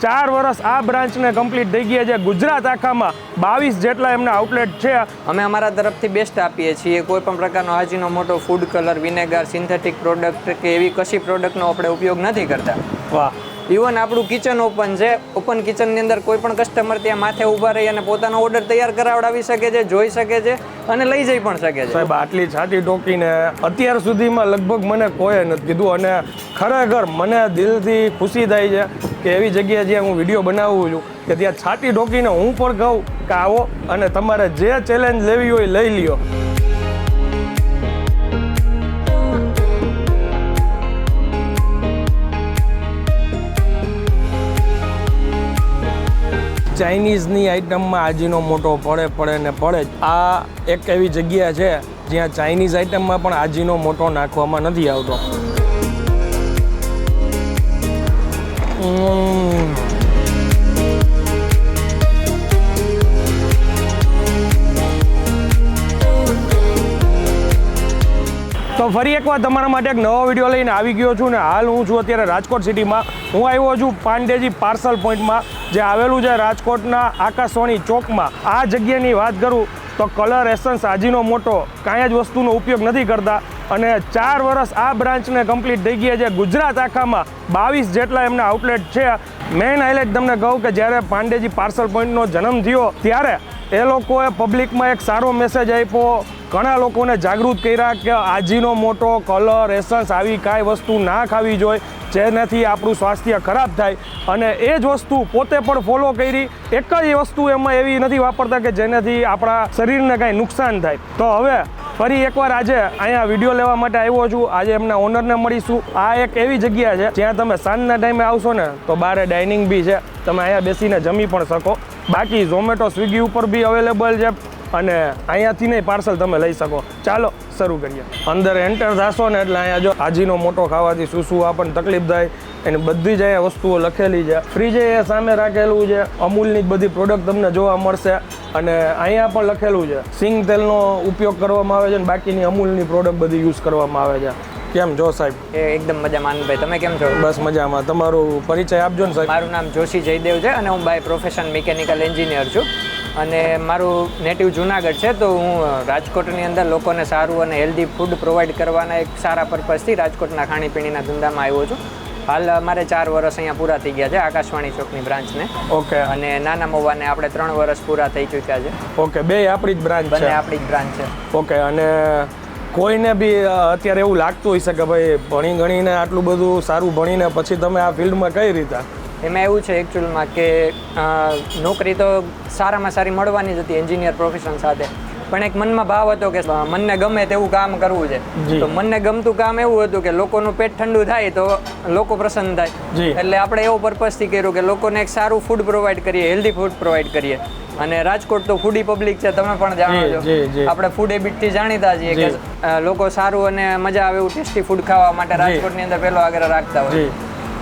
4 વર્ષ આ બ્રાન્ચને કમ્પ્લીટ થઈ ગયા છે। ગુજરાત આખામાં 22 જેટલા એમના આઉટલેટ છે। અમે અમારા તરફથી બેસ્ટ આપીએ છીએ। કોઈ પણ પ્રકારનો હાજીનો મોટો food colour, vinegar, synthetic product કે એવી કશી પ્રોડક્ટનો આપણે ઉપયોગ નથી કરતા। વાહ। ઇવન આપણું કિચન ઓપન છે। ઓપન કિચનની અંદર કોઈ પણ કસ્ટમર ત્યાં માથે ઊભા રહી અને પોતાનો ઓર્ડર તૈયાર કરાવડાવી શકે છે, જોઈ શકે છે અને લઈ જઈ પણ શકે છે। સાહેબ આટલી છાતી ટોકીને અત્યાર સુધીમાં લગભગ મને કોઈએ નથી કીધું અને ખરેખર મને દિલથી ખુશી થાય છે કે એવી જગ્યાએ જ્યાં હું વિડીયો બનાવું છું કે ત્યાં છાતી ટોકીને હું પણ કહું કે આવો અને તમારે જે ચેલેન્જ લેવી હોય લઈ લ્યો। ચાઇનીઝની આઇટમમાં આજીનો મોટો પડે ને પડે જ। આ એક એવી જગ્યા છે જ્યાં ચાઇનીઝ આઇટમમાં પણ આજીનો મોટો નાખવામાં નથી આવતો। તો ફરી એકવાર તમારા માટે એક નવો વિડીયો લઈને આવી ગયો છું ને હાલ હું છું અત્યારે રાજકોટ સિટીમાં। હું આવ્યો છું પાંડેજી પાર્સલ પોઈન્ટમાં જે આવેલું છે રાજકોટના આકાશવાણી ચોકમાં। આ જગ્યાની વાત કરું તો કલર એસન્સ આજીનો મોટો કાંઈ જ વસ્તુનો ઉપયોગ નથી કરતા અને 4 વર્ષ આ બ્રાન્ચને કમ્પ્લીટ થઈ ગયા છે। ગુજરાત આખામાં 22 જેટલા એમના આઉટલેટ છે। મેઇન હાઇલાઇટ તમને કહું કે જ્યારે પાંડેજી પાર્સલ પોઈન્ટનો જન્મ થયો ત્યારે એ લોકોએ પબ્લિકમાં એક સારો મેસેજ આપ્યો, ઘણા લોકોને જાગૃત કર્યા કે આજીનો મોટો, કલર, એસન્સ આવી કાંઈ વસ્તુ ના ખાવી જોઈએ જેનાથી આપણું સ્વાસ્થ્ય ખરાબ થાય અને એ જ વસ્તુ પોતે પણ ફોલો કરી। એક જ વસ્તુ એમાં એવી નથી વાપરતા કે જેનાથી આપણા શરીરને કાંઈ નુકસાન થાય। તો હવે ફરી એકવાર આજે અહીંયા વિડીયો લેવા માટે આવ્યો છું। આજે એમના ઓનરને મળીશું। આ એક એવી જગ્યા છે જ્યાં તમે સાંજના ટાઈમે આવશો ને તો બારે ડાઇનિંગ બી છે, તમે અહીંયા બેસીને જમી પણ શકો। બાકી ઝોમેટો, સ્વિગી ઉપર બી અવેલેબલ છે અને અહીંયાથી નહીં પાર્સલ તમે લઈ શકો। ચાલો શરૂ કરીએ। અંદર એન્ટર થશો ને એટલે અહીંયા જો આજીનો મોટો ખાવાથી શું આપણને તકલીફ થાય એની બધી જ અહીંયા વસ્તુઓ લખેલી છે। ફ્રીજે એ સામે રાખેલું છે, અમૂલની જ બધી પ્રોડક્ટ તમને જોવા મળશે અને અહીંયા પણ લખેલું છે સિંગ તેલનો ઉપયોગ કરવામાં આવે છે અને બાકીની અમૂલની પ્રોડક્ટ બધી યુઝ કરવામાં આવે છે। કેમ છો સાહેબ? એકદમ મજામાં આનંદભાઈ, તમે કેમ છો? બસ મજામાં। તમારું પરિચય આપજો ને સાહેબ। મારું નામ જોશી જયદેવ છે અને હું બાય પ્રોફેશન મિકેનિકલ એન્જિનિયર છું અને મારું નેટિવ જુનાગઢ છે। તો હું રાજકોટની અંદર લોકોને સારું અને હેલ્ધી ફૂડ પ્રોવાઈડ કરવાના એક સારા પર્પઝથી રાજકોટના ખાણીપીણીના ધંધામાં આવ્યો છું। હાલ અમારે 4 વર્ષ અહીંયા પૂરા થઈ ગયા છે આકાશવાણી ચોકની બ્રાન્ચને। ઓકે। અને નાના મોવાને આપણે 3 વર્ષ પૂરા થઈ ચૂક્યા છે। ઓકે, બે આપણી જ બ્રાન્ચ છે? બંને આપણી જ બ્રાન્ચ છે। ઓકે। અને કોઈને બી અત્યારે એવું લાગતું હશે કે ભાઈ ભણી ગણીને આટલું બધું સારું ભણીને પછી તમે આ ફિલ્ડમાં કઈ રીતે? એમાં એવું છે એકચ્યુઅલમાં કે નોકરી તો સારામાં સારી મળવાની જ હતી એન્જિનિયર પ્રોફેશન સાથે, પણ એક મનમાં ભાવ હતો કે મનને ગમે તેવું કામ કરવું છે। તો મનને ગમતું કામ એવું હતું કે લોકોનું પેટ ઠંડુ થાય તો લોકો પ્રસન્ન થાય, એટલે આપણે એવો પર્પઝથી કર્યું કે લોકોને એક સારું ફૂડ પ્રોવાઈડ કરીએ, હેલ્ધી ફૂડ પ્રોવાઈડ કરીએ। અને રાજકોટ તો ફૂડી પબ્લિક છે, તમે પણ જાણો છો, આપણે ફૂડ હેબિટથી જાણીતા છીએ કે લોકો સારું અને મજા આવે એવું ટેસ્ટી ફૂડ ખાવા માટે રાજકોટની અંદર પહેલો આગ્રહ રાખતા હોય।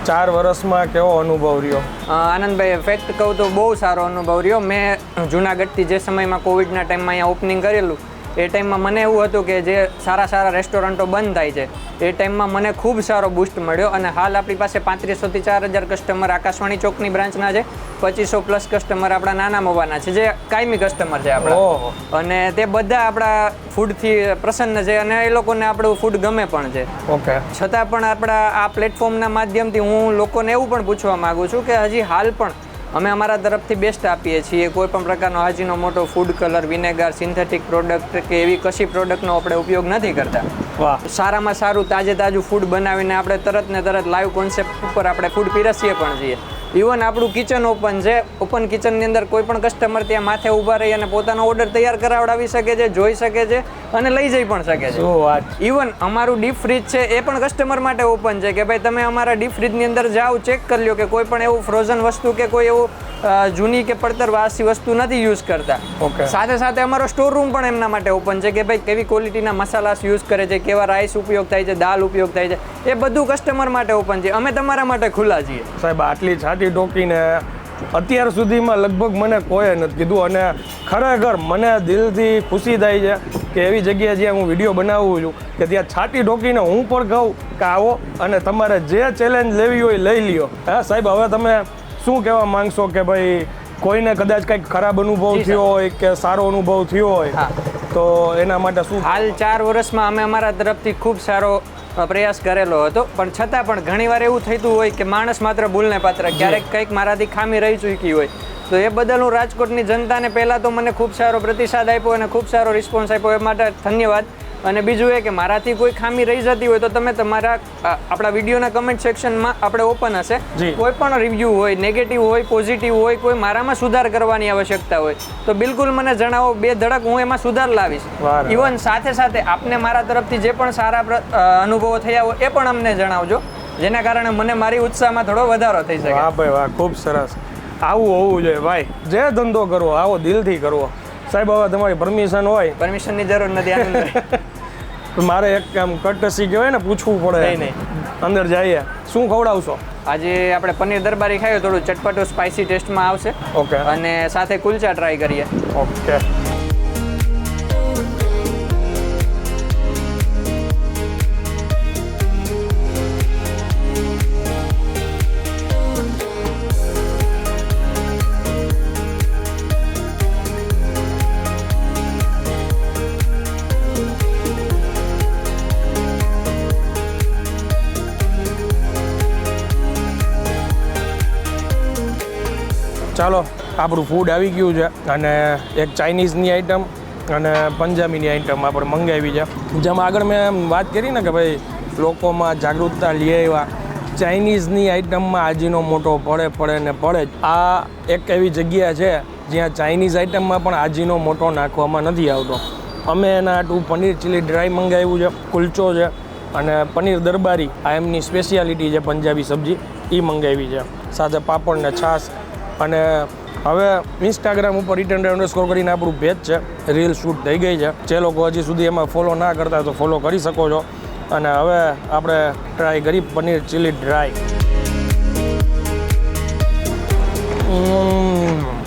4 વર્ષમાં કેવો અનુભવ રહ્યો? આનંદભાઈ, ફેક્ટ કહું તો બહુ સારો અનુભવ રહ્યો। મેં જુનાગઢથી જે સમયમાં કોવિડના ટાઈમમાં અહીંયા ઓપનિંગ કરેલું એ ટાઈમમાં મને એવું હતું કે જે સારા રેસ્ટોરન્ટો બંધ થાય છે એ ટાઈમમાં મને ખૂબ સારો બૂસ્ટ મળ્યો અને હાલ આપણી પાસે 3500 થી 4000 કસ્ટમર આકાશવાણી ચોકની બ્રાન્ચના છે, 2500+ કસ્ટમર આપણા નાના મોવાના છે જે કાયમી કસ્ટમર છે આપણા, અને તે બધા આપણા ફૂડથી પ્રસન્ન છે અને એ લોકોને આપણું ફૂડ ગમે પણ છે। ઓકે। છતાં પણ આપણા આ પ્લેટફોર્મના માધ્યમથી હું લોકોને એવું પણ પૂછવા માગું છું કે હજી હાલ પણ અમે અમારા તરફથી બેસ્ટ આપીએ છીએ। કોઈ પણ પ્રકારનો હાજીનો મોટો food colour, vinegar, synthetic product કે એવી કશી પ્રોડક્ટનો આપણે ઉપયોગ નથી કરતા। વાહ। સારામાં સારું તાજું ફૂડ બનાવીને આપણે તરત ને તરત લાઈવ કોન્સેપ્ટ ઉપર આપણે ફૂડ પીરસીએ પણ છીએ। ઇવન આપણું કિચન ઓપન છે। ઓપન કિચનની અંદર કોઈ પણ કસ્ટમર ત્યાં માથે ઊભા રહી અને પોતાનો ઓર્ડર તૈયાર કરાવડાવી શકે છે, જોઈ શકે છે અને લઈ જઈ પણ શકે છે। ઇવન અમારું ડીપ ફ્રીજ છે એ પણ કસ્ટમર માટે ઓપન છે કે ભાઈ તમે અમારા ડીપ ફ્રીજની અંદર જાઓ, ચેક કરી લો કે કોઈ પણ એવું ફ્રોઝન વસ્તુ કે કોઈ એવું જૂની કે પડતર વાસી વસ્તુ નથી યુઝ કરતા। સાથે સાથે અમારો સ્ટોર રૂમ પણ એમના માટે ઓપન છે કે ભાઈ કેવી ક્વોલિટીના મસાલા યુઝ કરે છે, કેવા રાઈસ ઉપયોગ થાય છે, દાળ ઉપયોગ થાય છે, એ બધું કસ્ટમર માટે ઓપન છે। અમે તમારા માટે ખુલ્લા છીએ। સાહેબ આટલી છાતી ટોકીને અત્યાર સુધીમાં લગભગ મને કોઈએ નથી કીધું અને ખરેખર મને દિલથી ખુશી થાય છે કે એવી જગ્યાએ જ્યાં હું વિડીયો બનાવું છું કે ત્યાં છાતી ઢોકીને હું પણ કહું કે આવો અને તમારે જે ચેલેન્જ લેવી હોય લઈ લ્યો। હા સાહેબ, હવે તમે શું કહેવા માંગશો કે ભાઈ કોઈને કદાચ કંઈક ખરાબ અનુભવ થયો હોય કે સારો અનુભવ થયો હોય તો એના માટે શું? હાલ 4 વર્ષમાં અમે અમારા તરફથી ખૂબ સારો પ્રયાસ કરેલો હતો, પણ છતાં પણ ઘણીવાર એવું થતું હોય કે માણસ માત્ર ભૂલને પાત્ર, ક્યારેક કંઈક મારાથી ખામી રહી ચૂકી હોય. તો એ બદલ હું રાજકોટની જનતાને પહેલાં તો મને ખૂબ સારો પ્રતિસાદ આપ્યો અને ખૂબ સારો રિસ્પોન્સ આપ્યો, એ માટે ધન્યવાદ. અને બીજું એ કે મારાથી કોઈ ખામી રહી જતી હોય તો તમે તમારા આપણા વિડીયોના કમેન્ટ સેક્શનમાં આપણે ઓપન હશે. કોઈ પણ રિવ્યૂ હોય, નેગેટિવ હોય, પોઝિટિવ હોય, કોઈ મારામાં સુધાર કરવાની આવશ્યકતા હોય તો બિલકુલ મને જણાવો, બે ધડક હું એમાં સુધાર લાવીશ. ઇવન સાથે સાથે આપને મારા તરફથી જે પણ સારા અનુભવો થયા હોય એ પણ અમને જણાવજો, જેના કારણે મને મારી ઉત્સાહમાં થોડો વધારો થઈ શકે. વાહ ભાઈ વાહ, ખૂબ સરસ. આવું હોવું જોઈએ ભાઈ. જે ધંધો કરવો આવો દિલથી કરવો. સાહેબ હવે તમારી પરમિશન હોય? પરમિશનની જરૂર નથી. મારે એક આમ કટસી કહેવાય ને, પૂછવું પડે. નહીં અંદર જઈએ. શું ખવડાવશો આજે? આપણે પનીર દરબારી ખાઈએ, થોડું ચટપટું સ્પાઇસી ટેસ્ટમાં આવશે. ઓકે. અને સાથે કુલચા ટ્રાય કરીએ. ઓકે. ચાલો, આપણું ફૂડ આવી ગયું છે અને એક ચાઇનીઝની આઈટમ અને પંજાબીની આઈટમ આપણે મંગાવી છે. જેમ આગળ મેં વાત કરી ને કે ભાઈ લોકોમાં જાગૃતતા લઈ આવ્યા, ચાઇનીઝની આઈટમમાં આજીનો મોટો પડે ને પડે જ. આ એક એવી જગ્યા છે જ્યાં ચાઇનીઝ આઈટમમાં પણ આજીનો મોટો નાખવામાં નથી આવતો. અમે એના આટલું પનીર ચીલી ડ્રાય મંગાવ્યું છે, કુલચો છે અને પનીર દરબારી, આ એમની સ્પેશિયાલિટી છે પંજાબી સબ્જી, એ મંગાવી છે, સાથે પાપડ ને છાશ. અને હવે ઇન્સ્ટાગ્રામ ઉપર @__ કરીને આપણું પેજ છે, રીલ શૂટ થઈ ગઈ છે. જે લોકો હજી સુધી એમાં ફોલો ના કરતા તો ફોલો કરી શકો છો. અને હવે આપણે ટ્રાય કરી paneer chilli dry.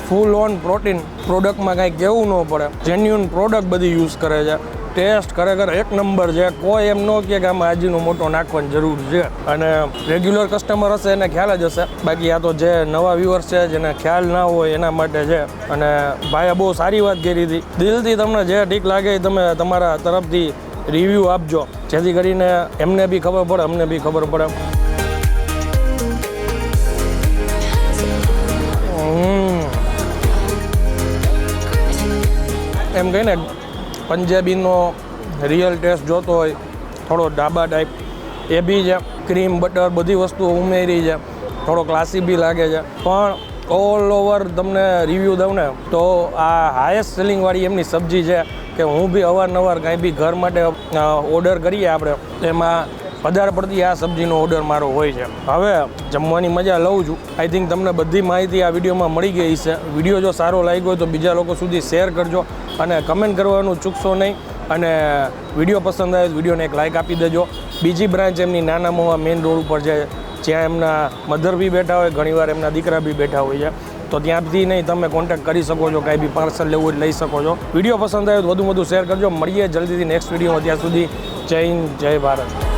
Full on protein. પ્રોડક્ટમાં કાંઈ કહેવું ન પડે, જેન્યુઅન પ્રોડક્ટ બધી યુઝ કરે છે. ટેસ્ટ ખરેખર એક નંબર છે. કોઈ એમ ન કહે કે આમાં આજીનો મોટો નાખવાની જરૂર છે. અને રેગ્યુલર કસ્ટમર હશે એને ખ્યાલ જ હશે, બાકી આ તો જે નવા વ્યુઅર્સ છે જેને ખ્યાલ ના હોય એના માટે છે. અને ભાઈએ બહુ સારી વાત કરી હતી. દિલથી તમને જે ઠીક લાગે એ તમે તમારા તરફથી રિવ્યૂ આપજો, જેથી કરીને એમને બી ખબર પડે, અમને બી ખબર પડે. એમ કહીને પંજાબીનો રિયલ ટેસ્ટ જોતો હોય, થોડો ઢાબા ટાઈપ, એ બી છે. ક્રીમ બટર બધી વસ્તુઓ ઉમેરી છે, થોડો ક્લાસી બી લાગે છે. પણ ઓલ ઓવર તમને રિવ્યૂ દઉં ને તો આ હાઈએસ્ટ સેલિંગવાળી એમની સબ્જી છે કે હું બી અવારનવાર કાંઈ બી ઘર માટે ઓર્ડર કરીએ આપણે, એમાં વધારે પડતી આ સબ્જીનો ઓર્ડર મારો હોય છે. હવે જમવાની મજા લઉં છું. આઈ થિંક તમને બધી માહિતી આ વિડીયોમાં મળી ગઈ છે. વિડીયો જો સારો લાગ્યો હોય તો બીજા લોકો સુધી શેર કરજો અને કમેન્ટ કરવાનું ચૂકશો નહીં. અને વિડીયો પસંદ આવે તો વિડીયોને એક લાઇક આપી દેજો. બીજી બ્રાન્ચ એમની નાના મોવા મેઇન રોડ ઉપર છે, જ્યાં એમના મધર બી બેઠા હોય, ઘણીવાર એમના દીકરા બી બેઠા હોય છે. તો ત્યાંથી નહીં તમે કોન્ટેક્ટ કરી શકો છો, કાંઈ બી પાર્સલ લેવું હોય લઈ શકો છો. વિડીયો પસંદ આવે તો વધુ શેર કરજો. મળીએ જલ્દીથી નેક્સ્ટ વિડીયોમાં. ત્યાં સુધી જય હિન્દ, જય ભારત.